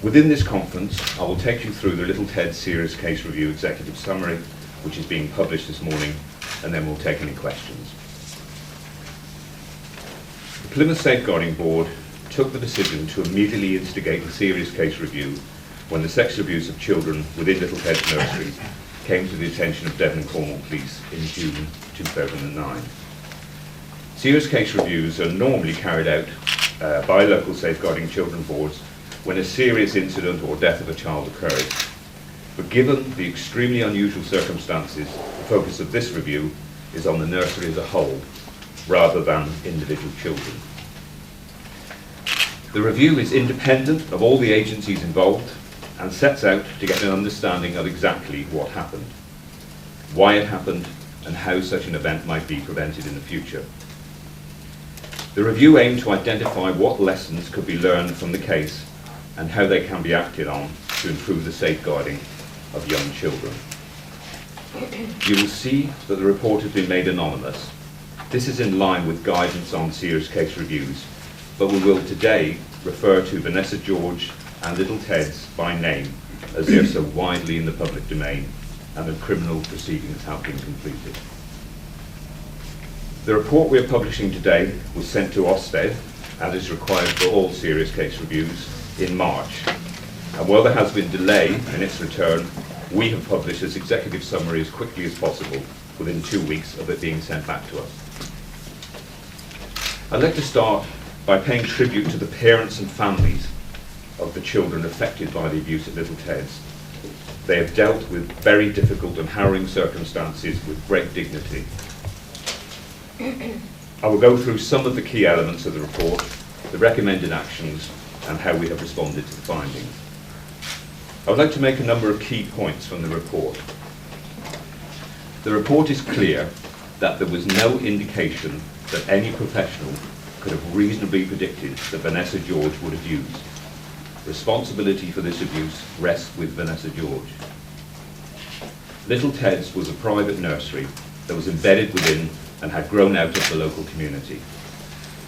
Within this conference, I will take you through the Little Ted Serious Case Review Executive Summary, which is being published this morning, and then we'll take any questions. The Plymouth Safeguarding Board took the decision to immediately instigate the Serious Case Review when the sexual abuse of children within Little Ted's nursery came to the attention of Devon and Cornwall Police in June 2009. Serious case reviews are normally carried out by local safeguarding children boards when a serious incident or death of a child occurs. But given the extremely unusual circumstances, the focus of this review is on the nursery as a whole, rather than individual children. The review is independent of all the agencies involved and sets out to get an understanding of exactly what happened, why it happened, and how such an event might be prevented in the future. The review aimed to identify what lessons could be learned from the case and how they can be acted on to improve the safeguarding of young children. You will see that the report has been made anonymous. This is in line with guidance on serious case reviews, but we will today refer to Vanessa George and Little Ted's by name, as they are so widely in the public domain and the criminal proceedings have been completed. The report we are publishing today was sent to Ofsted, as is required for all serious case reviews, in March. And while there has been delay in its return, we have published this executive summary as quickly as possible, within 2 weeks of it being sent back to us. I'd like to start by paying tribute to the parents and families of the children affected by the abuse at Little Ted's. They have dealt with very difficult and harrowing circumstances with great dignity. I will go through some of the key elements of the report, the recommended actions, and how we have responded to the findings. I would like to make a number of key points from the report. The report is clear that there was no indication that any professional could have reasonably predicted that Vanessa George would abuse. Responsibility for this abuse rests with Vanessa George. Little Ted's was a private nursery that was embedded within and had grown out of the local community.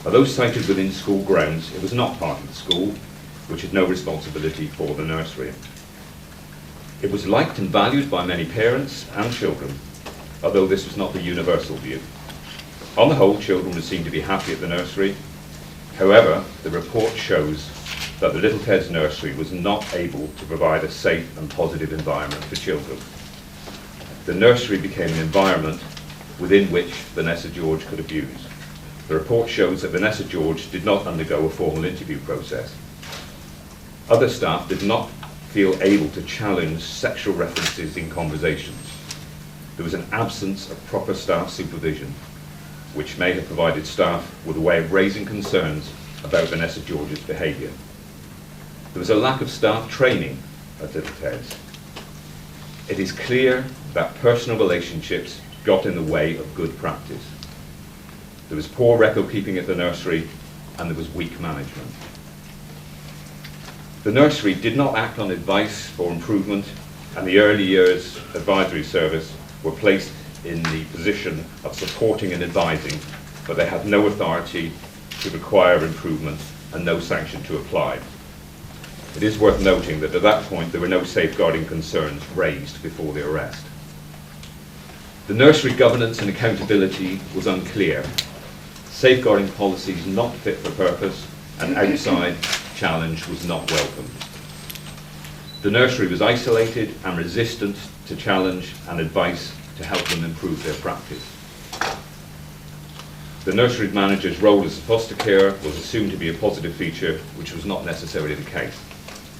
Although sited within school grounds, it was not part of the school, which had no responsibility for the nursery. It was liked and valued by many parents and children, although this was not the universal view. On the whole, children were seen to be happy at the nursery. However, the report shows that the Little Ted's nursery was not able to provide a safe and positive environment for children. The nursery became an environment within which Vanessa George could abuse. The report shows that Vanessa George did not undergo a formal interview process. Other staff did not feel able to challenge sexual references in conversations. There was an absence of proper staff supervision, which may have provided staff with a way of raising concerns about Vanessa George's behaviour. There was a lack of staff training at Little Ted's. It is clear that personal relationships got in the way of good practice. There was poor record keeping at the nursery, and there was weak management. The nursery did not act on advice for improvement, and the early years advisory service were placed in the position of supporting and advising, but they had no authority to require improvement and no sanction to apply. It is worth noting that at that point there were no safeguarding concerns raised before the arrest. The nursery governance and accountability was unclear. Safeguarding policies not fit for purpose, and outside challenge was not welcome. The nursery was isolated and resistant to challenge and advice to help them improve their practice. The nursery manager's role as a foster carer was assumed to be a positive feature, which was not necessarily the case.